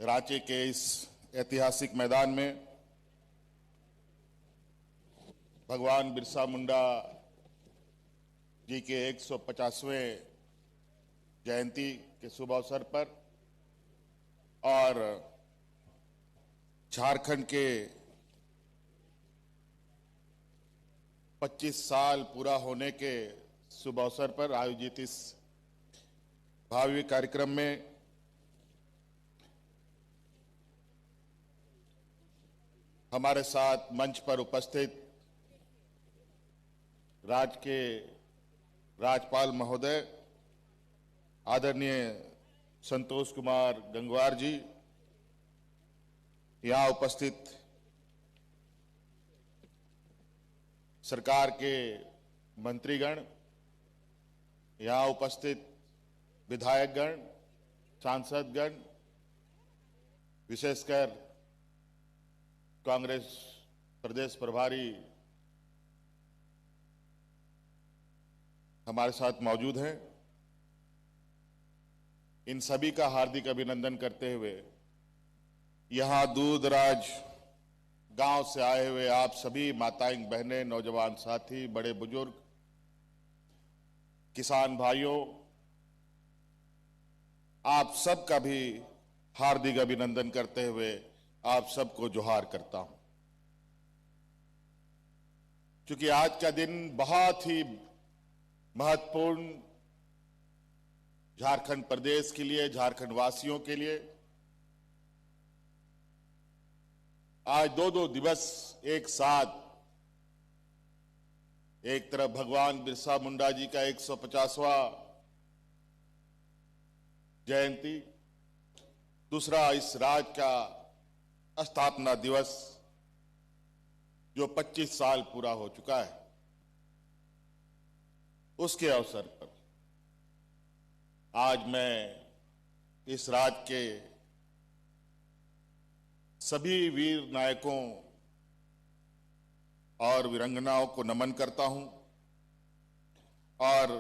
रांची के इस ऐतिहासिक मैदान में भगवान बिरसा मुंडा जी के 150वें जयंती के शुभ अवसर पर और झारखंड के 25 साल पूरा होने के शुभ अवसर पर आयोजित इस भव्य कार्यक्रम में हमारे साथ मंच पर उपस्थित राज्य के राज्यपाल महोदय आदरणीय संतोष कुमार गंगवार जी, यहां उपस्थित सरकार के मंत्रीगण, यहां उपस्थित विधायकगण, सांसदगण, विशेषकर कांग्रेस प्रदेश प्रभारी हमारे साथ मौजूद हैं। इन सभी का हार्दिक अभिनंदन करते हुए यहां दूर दराज गांव से आए हुए आप सभी माताएं, बहनें, नौजवान साथी, बड़े बुजुर्ग, किसान भाइयों, आप सबका भी हार्दिक अभिनंदन करते हुए आप सबको जोहार करता हूं। क्योंकि आज का दिन बहुत ही महत्वपूर्ण झारखंड प्रदेश के लिए, झारखंड वासियों के लिए। आज दो दिवस एक साथ, एक तरफ भगवान बिरसा मुंडा जी का 150वां जयंती, दूसरा इस राज्य का स्थापना दिवस जो 25 साल पूरा हो चुका है, उसके अवसर पर आज मैं इस राज्य के सभी वीर नायकों और वीरांगनाओं को नमन करता हूं और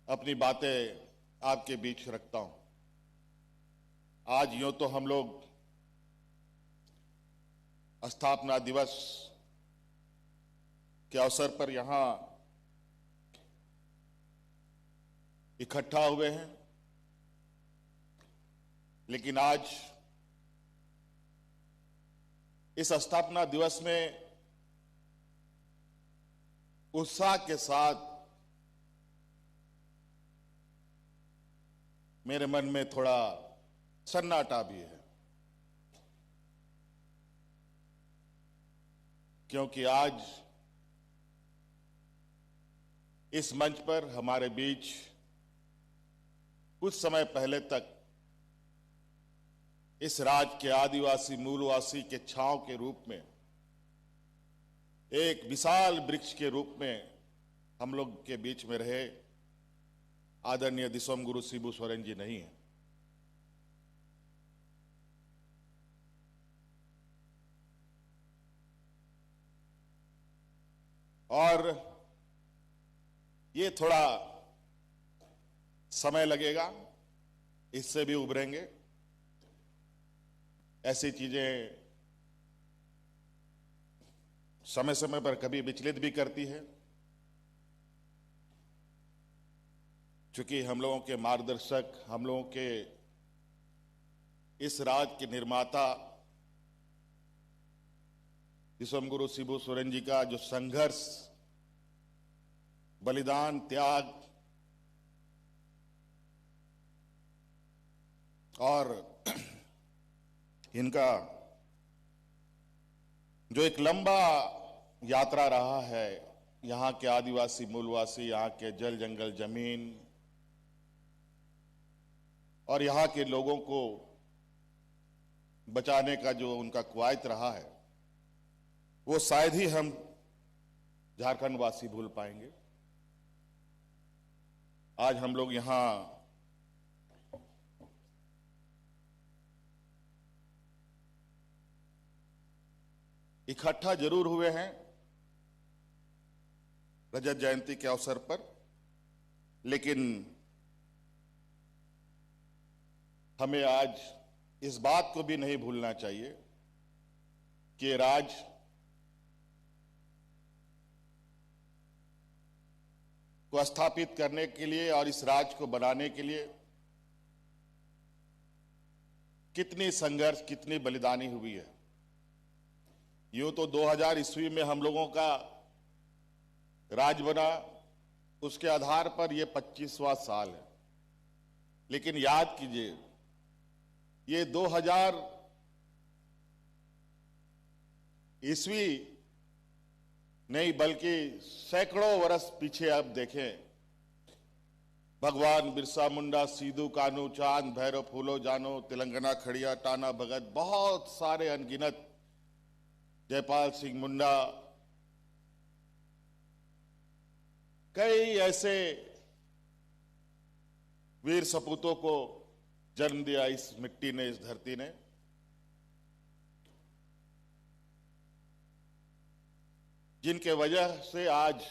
अपनी बातें आपके बीच रखता हूं। आज यूं तो हम लोग स्थापना दिवस के अवसर पर यहां इकट्ठा हुए हैं, लेकिन आज इस स्थापना दिवस में उत्साह के साथ मेरे मन में थोड़ा सन्नाटा भी है, क्योंकि आज इस मंच पर हमारे बीच कुछ समय पहले तक इस राज्य के आदिवासी मूलवासी के छांव के रूप में, एक विशाल वृक्ष के रूप में हम लोग के बीच में रहे आदरणीय दिसोम गुरु शिबू सोरेन जी नहीं है। और ये थोड़ा समय लगेगा, इससे भी उभरेंगे। ऐसी चीजें समय समय पर कभी विचलित भी करती है, क्योंकि हम लोगों के मार्गदर्शक, हम लोगों के इस राज्य के निर्माता दिसोम गुरु शिबू सोरेन जी का जो संघर्ष, बलिदान, त्याग और इनका जो एक लंबा यात्रा रहा है, यहां के आदिवासी मूलवासी, यहां के जल जंगल जमीन और यहां के लोगों को बचाने का जो उनका कवायद रहा है, वो शायद ही हम झारखंड वासी भूल पाएंगे। आज हम लोग यहां इकट्ठा जरूर हुए हैं रजत जयंती के अवसर पर, लेकिन हमें आज इस बात को भी नहीं भूलना चाहिए कि राज को स्थापित करने के लिए और इस राज को बनाने के लिए कितनी संघर्ष, कितनी बलिदानी हुई है। यूं तो 2000 ईस्वी में हम लोगों का राज बना, उसके आधार पर यह 25वां साल है। लेकिन याद कीजिए, ये 2000 ईस्वी नहीं बल्कि सैकड़ों वर्ष पीछे अब देखें, भगवान बिरसा मुंडा, सीधू कानू, चांद भैरव, फूलो जानो, तेलंगाना खड़िया, टाना भगत, बहुत सारे अनगिनत, जयपाल सिंह मुंडा, कई ऐसे वीर सपूतों को जन्म दिया इस मिट्टी ने, इस धरती ने। जिनके वजह से आज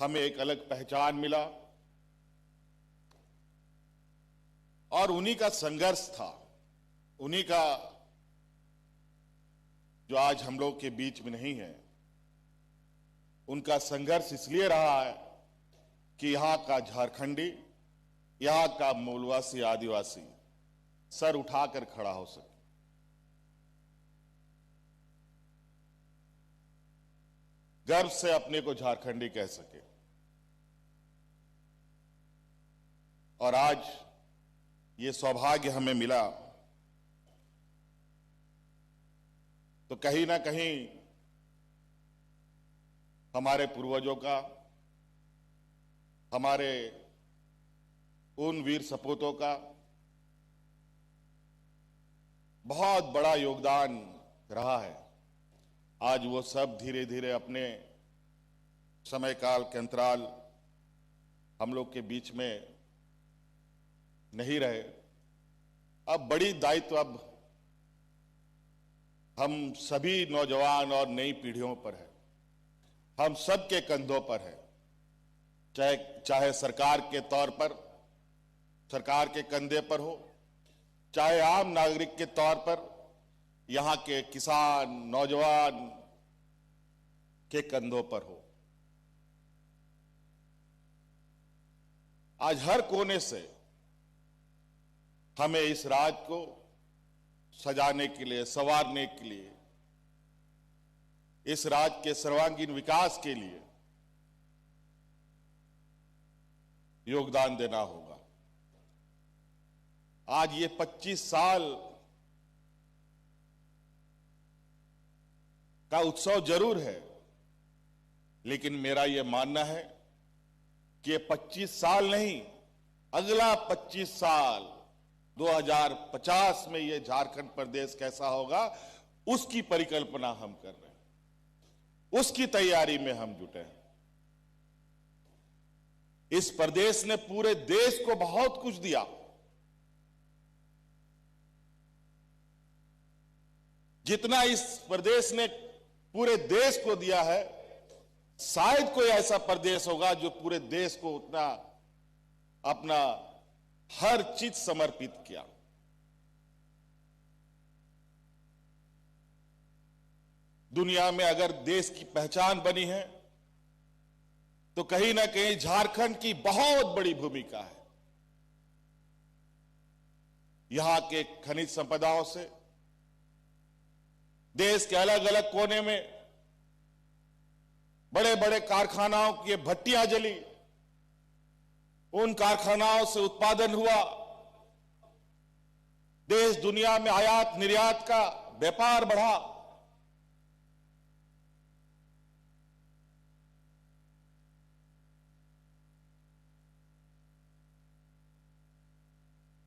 हमें एक अलग पहचान मिला और उन्हीं का संघर्ष था, उन्हीं का जो आज हम लोग के बीच में नहीं है। उनका संघर्ष इसलिए रहा है कि यहां का झारखंडी, यहां का मूलवासी आदिवासी सर उठाकर खड़ा हो सके। गर्व से अपने को झारखंडी कह सके। और आज ये सौभाग्य हमें मिला, तो कहीं ना कहीं हमारे पूर्वजों का, हमारे उन वीर सपूतों का बहुत बड़ा योगदान रहा है। आज वो सब धीरे धीरे अपने समय काल के अंतराल हम लोग के बीच में नहीं रहे। अब बड़ी दायित्व अब हम सभी नौजवान और नई पीढ़ियों पर है, हम सब के कंधों पर है। चाहे सरकार के तौर पर, सरकार के कंधे पर हो, चाहे आम नागरिक के तौर पर यहां के किसान, नौजवान के कंधों पर हो। आज हर कोने से हमें इस राज को सजाने के लिए, संवारने के लिए, इस राज के सर्वांगीण विकास के लिए योगदान देना होगा। आज ये 25 साल का उत्सव जरूर है, लेकिन मेरा यह मानना है कि ये 25 साल नहीं, अगला 25 साल 2050 में ये झारखंड प्रदेश कैसा होगा, उसकी परिकल्पना हम कर रहे हैं, उसकी तैयारी में हम जुटे हैं। इस प्रदेश ने पूरे देश को बहुत कुछ दिया। जितना इस प्रदेश ने पूरे देश को दिया है, शायद कोई ऐसा प्रदेश होगा जो पूरे देश को उतना अपना हर चीज समर्पित किया। दुनिया में अगर देश की पहचान बनी है तो कहीं ना कहीं झारखंड की बहुत बड़ी भूमिका है। यहां के खनिज संपदाओं से देश के अलग अलग कोने में बड़े बड़े कारखानाओं की भट्टियां जली, उन कारखानाओं से उत्पादन हुआ, देश दुनिया में आयात निर्यात का व्यापार बढ़ा।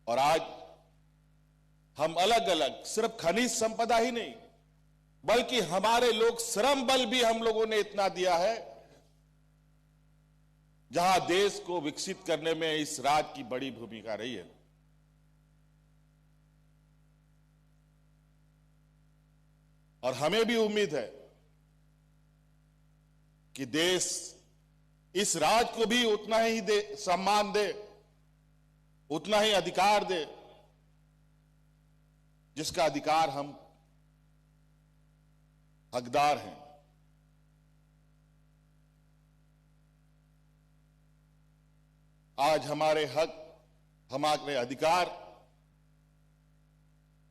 और आज हम अलग अलग सिर्फ खनिज संपदा ही नहीं, बल्कि हमारे लोग श्रम बल भी हम लोगों ने इतना दिया है, जहां देश को विकसित करने में इस राज की बड़ी भूमिका रही है। और हमें भी उम्मीद है कि देश इस राज को भी उतना ही दे, सम्मान दे, उतना ही अधिकार दे जिसका अधिकार हम हकदार हैं। आज हमारे हक, हमारे अधिकार,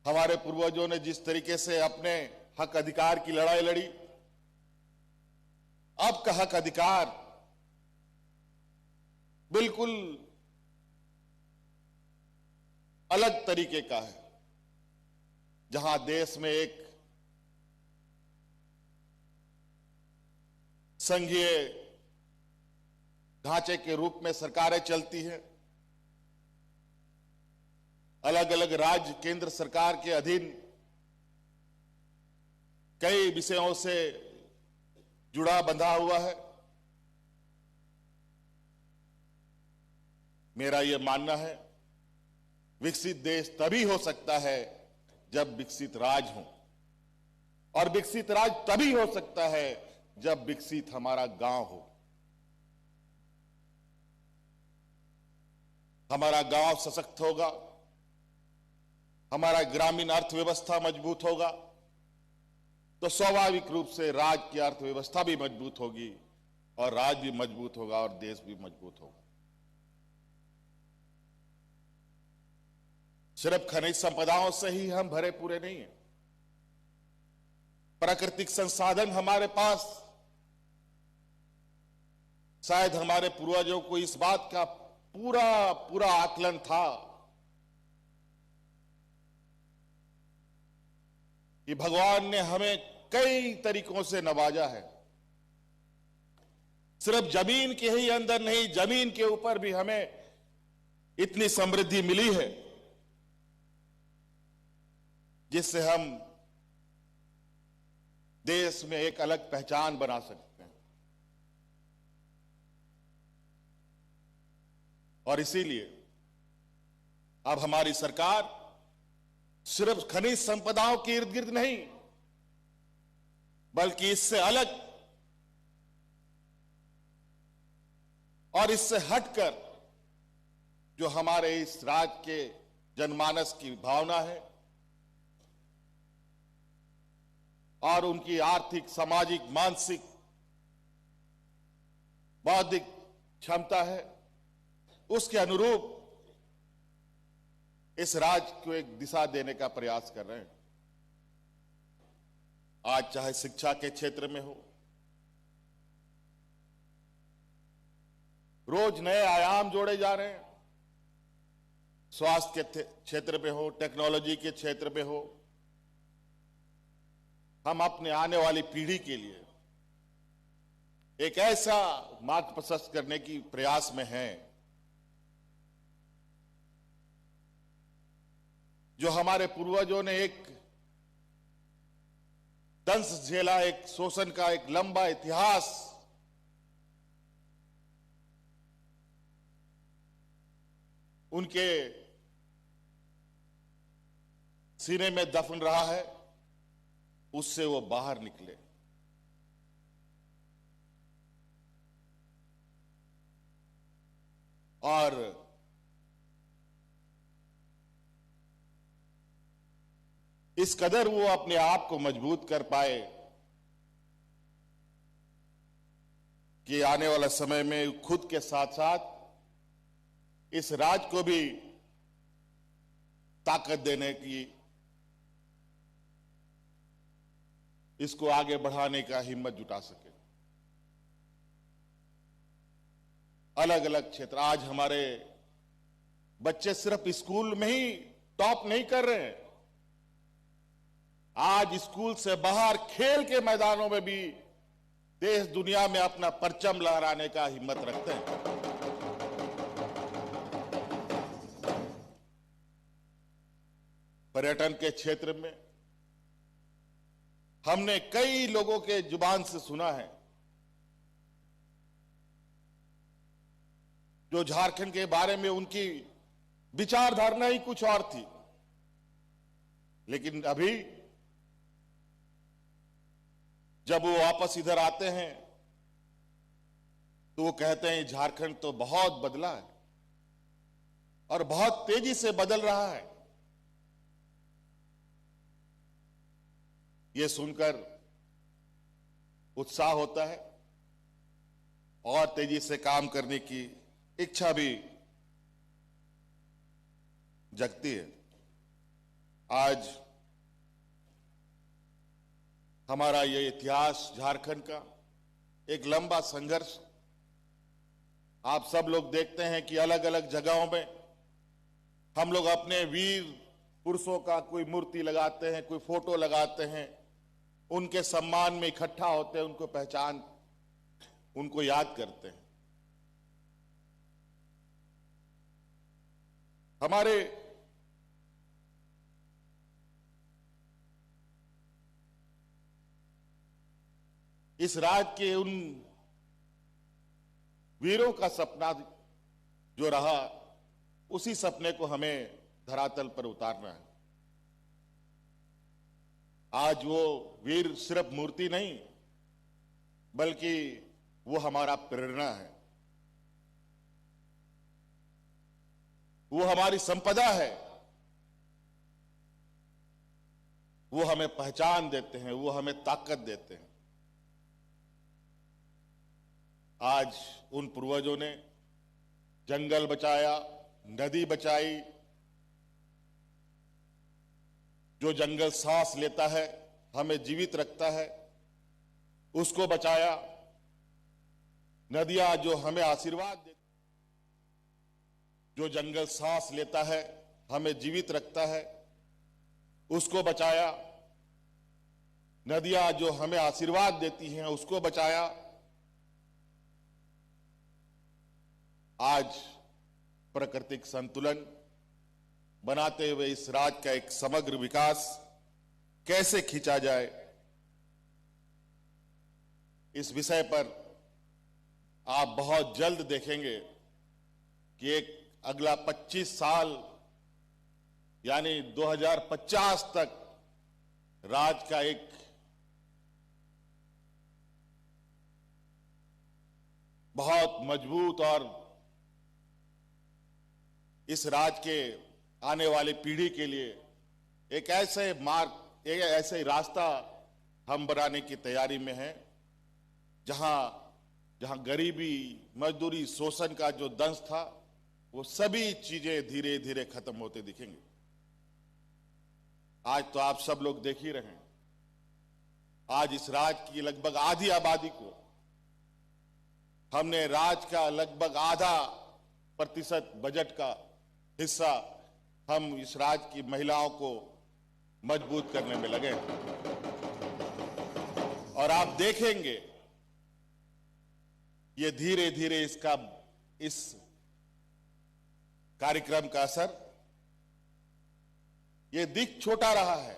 हमारे पूर्वजों ने जिस तरीके से अपने हक अधिकार की लड़ाई लड़ी, अब का हक अधिकार बिल्कुल अलग तरीके का है, जहां देश में एक संघीय ढांचे के रूप में सरकारें चलती हैं। अलग अलग राज्य केंद्र सरकार के अधीन कई विषयों से जुड़ा बंधा हुआ है। मेरा यह मानना है, विकसित देश तभी हो सकता है जब विकसित राज्य हो, और विकसित राज्य तभी हो सकता है जब विकसित हमारा गांव हो। हमारा गांव सशक्त होगा, हमारा ग्रामीण अर्थव्यवस्था मजबूत होगा, तो स्वाभाविक रूप से राज्य की अर्थव्यवस्था भी मजबूत होगी, और राज्य भी मजबूत होगा, और देश भी मजबूत होगा। सिर्फ खनिज संपदाओं से ही हम भरे पूरे नहीं हैं। प्राकृतिक संसाधन हमारे पास, शायद हमारे पूर्वजों को इस बात का पूरा आकलन था कि भगवान ने हमें कई तरीकों से नवाजा है। सिर्फ जमीन के ही अंदर नहीं, जमीन के ऊपर भी हमें इतनी समृद्धि मिली है जिससे हम देश में एक अलग पहचान बना सकते हैं। और इसीलिए अब हमारी सरकार सिर्फ खनिज संपदाओं के इर्द गिर्द नहीं, बल्कि इससे अलग और इससे हटकर जो हमारे इस राज्य के जनमानस की भावना है और उनकी आर्थिक, सामाजिक, मानसिक, बौद्धिक क्षमता है, उसके अनुरूप इस राज्य को एक दिशा देने का प्रयास कर रहे हैं। आज चाहे शिक्षा के क्षेत्र में हो, रोज नए आयाम जोड़े जा रहे हैं, स्वास्थ्य के क्षेत्र में हो, टेक्नोलॉजी के क्षेत्र में हो, हम अपने आने वाली पीढ़ी के लिए एक ऐसा मार्ग प्रशस्त करने की प्रयास में हैं जो हमारे पूर्वजों ने एक दंश झेला, एक शोषण का एक लंबा इतिहास उनके सीने में दफन रहा है, उससे वो बाहर निकले। और इस कदर वो अपने आप को मजबूत कर पाए कि आने वाला समय में खुद के साथ साथ इस राज्य को भी ताकत देने की, इसको आगे बढ़ाने का हिम्मत जुटा सके। अलग अलग क्षेत्र, आज हमारे बच्चे सिर्फ स्कूल में ही टॉप नहीं कर रहे हैं, आज स्कूल से बाहर खेल के मैदानों में भी देश दुनिया में अपना परचम लहराने का हिम्मत रखते हैं। पर्यटन के क्षेत्र में हमने कई लोगों के जुबान से सुना है जो झारखंड के बारे में उनकी विचारधारा ही कुछ और थी, लेकिन अभी जब वो वापस इधर आते हैं तो वो कहते हैं झारखंड तो बहुत बदला है और बहुत तेजी से बदल रहा है। ये सुनकर उत्साह होता है और तेजी से काम करने की इच्छा भी जगती है। आज हमारा ये इतिहास झारखंड का एक लंबा संघर्ष, आप सब लोग देखते हैं कि अलग अलग जगहों में हम लोग अपने वीर पुरुषों का कोई मूर्ति लगाते हैं, कोई फोटो लगाते हैं, उनके सम्मान में इकट्ठा होते हैं, उनको पहचान, उनको याद करते हैं। हमारे इस राज्य के उन वीरों का सपना जो रहा, उसी सपने को हमें धरातल पर उतारना है। आज वो वीर सिर्फ मूर्ति नहीं, बल्कि वो हमारा प्रेरणा है, वो हमारी संपदा है, वो हमें पहचान देते हैं, वो हमें ताकत देते हैं। आज उन पूर्वजों ने जंगल बचाया, नदी बचाई, जो जंगल सांस लेता है, हमें जीवित रखता है, उसको बचाया। नदियां जो हमें आशीर्वाद देती, जो जंगल सांस लेता है, हमें जीवित रखता है, उसको बचाया। नदियां जो हमें आशीर्वाद देती हैं, उसको बचाया। आज प्राकृतिक संतुलन बनाते हुए इस राज्य का एक समग्र विकास कैसे खींचा जाए, इस विषय पर आप बहुत जल्द देखेंगे कि एक अगला 25 साल यानी 2050 तक राज्य का एक बहुत मजबूत और इस राज्य के आने वाली पीढ़ी के लिए एक ऐसे मार्ग, एक ऐसे रास्ता हम बनाने की तैयारी में हैं, जहां गरीबी, मजदूरी, शोषण का जो दंश था, वो सभी चीजें धीरे धीरे खत्म होते दिखेंगे। आज तो आप सब लोग देख ही रहे हैं, आज इस राज्य की लगभग आधी आबादी को हमने राज्य का लगभग आधा % बजट का हिस्सा हम इस राज्य की महिलाओं को मजबूत करने में लगे हैं। और आप देखेंगे ये धीरे धीरे इस कार्यक्रम का असर, ये दिख छोटा रहा है,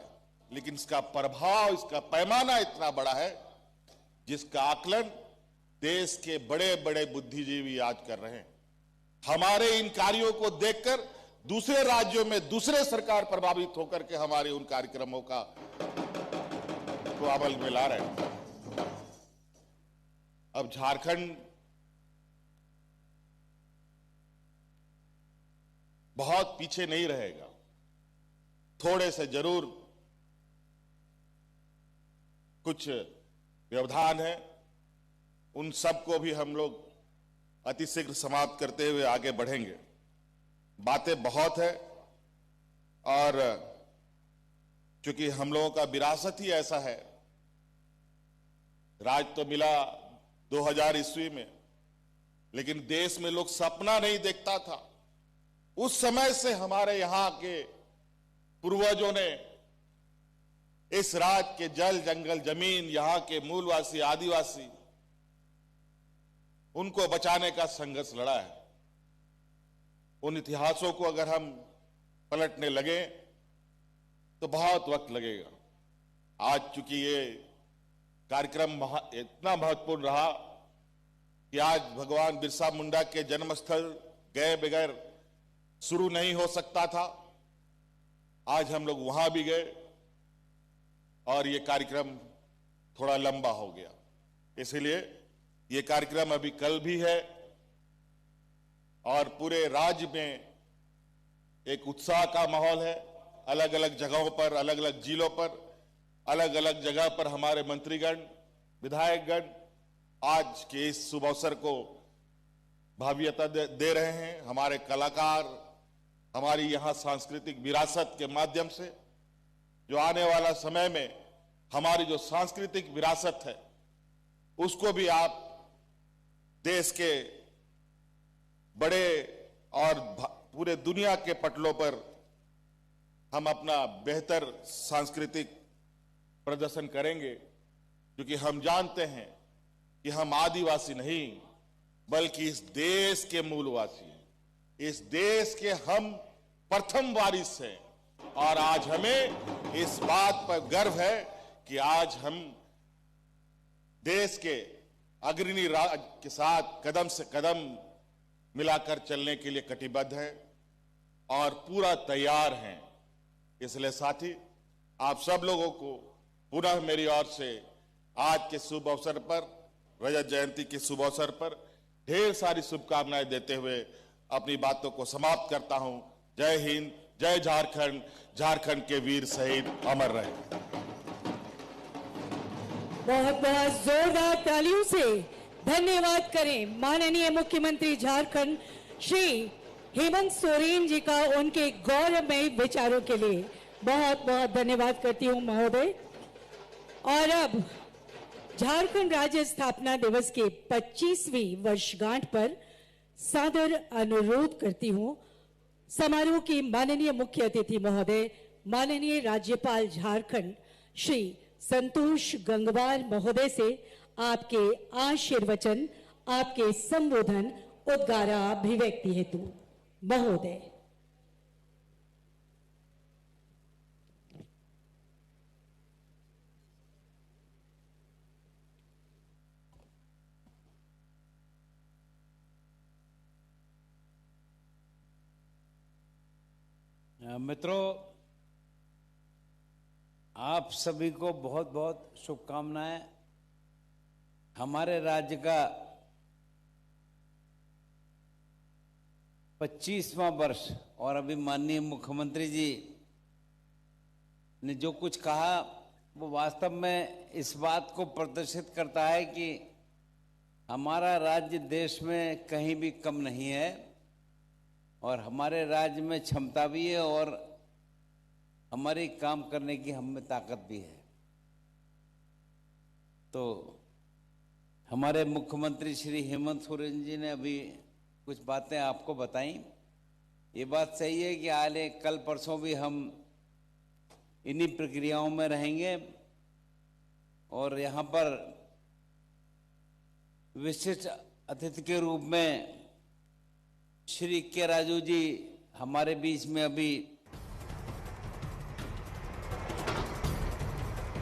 लेकिन इसका प्रभाव, इसका पैमाना इतना बड़ा है, जिसका आकलन देश के बड़े बड़े बुद्धिजीवी आज कर रहे हैं। हमारे इन कार्यों को देखकर दूसरे राज्यों में दूसरे सरकार प्रभावित होकर के हमारे उन कार्यक्रमों को अमल में ला रहे हैं। अब झारखंड बहुत पीछे नहीं रहेगा, थोड़े से जरूर कुछ व्यवधान है, उन सबको भी हम लोग अतिशीघ्र समाप्त करते हुए आगे बढ़ेंगे। बातें बहुत है और चूंकि हम लोगों का विरासत ही ऐसा है, राज तो मिला 2000 ईस्वी में, लेकिन देश में लोग सपना नहीं देखता था। उस समय से हमारे यहां के पूर्वजों ने इस राज्य के जल, जंगल, जमीन, यहां के मूलवासी, आदिवासी, उनको बचाने का संघर्ष लड़ा है। उन इतिहासों को अगर हम पलटने लगे तो बहुत वक्त लगेगा। आज चूंकि ये कार्यक्रम इतना महत्वपूर्ण रहा कि आज भगवान बिरसा मुंडा के जन्मस्थल गए बगैर शुरू नहीं हो सकता था। आज हम लोग वहां भी गए और ये कार्यक्रम थोड़ा लंबा हो गया। इसलिए ये कार्यक्रम अभी कल भी है और पूरे राज्य में एक उत्साह का माहौल है। अलग अलग जगहों पर, अलग अलग जिलों पर, अलग अलग जगह पर हमारे मंत्रीगण, विधायकगण आज के इस शुभ अवसर को भाव्यता दे रहे हैं। हमारे कलाकार हमारी यहां सांस्कृतिक विरासत के माध्यम से जो आने वाला समय में हमारी जो सांस्कृतिक विरासत है उसको भी आप देश के बड़े और पूरे दुनिया के पटलों पर हम अपना बेहतर सांस्कृतिक प्रदर्शन करेंगे, क्योंकि हम जानते हैं कि हम आदिवासी नहीं बल्कि इस देश के मूलवासी हैं। इस देश के हम प्रथम वारिस हैं और आज हमें इस बात पर गर्व है कि आज हम देश के अग्रणी राज्य के साथ कदम से कदम मिलाकर चलने के लिए कटिबद्ध हैं और पूरा तैयार हैं। इसलिए साथी, आप सब लोगों को पुनः मेरी ओर से आज के शुभ अवसर पर, रजत जयंती के शुभ अवसर पर ढेर सारी शुभकामनाएं देते हुए अपनी बातों को समाप्त करता हूं। जय हिंद, जय झारखंड। झारखंड के वीर शहीद अमर रहे। बहुत बहुत जोरदार तालियों से धन्यवाद करें माननीय मुख्यमंत्री झारखंड श्री हेमंत सोरेन जी का उनके गौरवमय विचारों के लिए। बहुत बहुत धन्यवाद करती हूं महोदय। और अब झारखंड राज्य स्थापना दिवस के 25वीं वर्षगांठ पर सादर अनुरोध करती हूं समारोह की माननीय मुख्य अतिथि महोदय, माननीय राज्यपाल झारखंड श्री संतोष गंगवार महोदय से आपके आशीर्वचन, आपके संबोधन उद्गाराभिव्यक्ति हेतु। महोदय। मित्रों, आप सभी को बहुत बहुत शुभकामनाएं। हमारे राज्य का 25वां वर्ष और अभी माननीय मुख्यमंत्री जी ने जो कुछ कहा वो वास्तव में इस बात को प्रदर्शित करता है कि हमारा राज्य देश में कहीं भी कम नहीं है और हमारे राज्य में क्षमता भी है और हमारी काम करने की हम में ताकत भी है। तो हमारे मुख्यमंत्री श्री हेमंत सोरेन जी ने अभी कुछ बातें आपको बताई। ये बात सही है कि आले कल परसों भी हम इन्हीं प्रक्रियाओं में रहेंगे और यहाँ पर विशिष्ट अतिथि के रूप में श्री के राजू जी हमारे बीच में अभी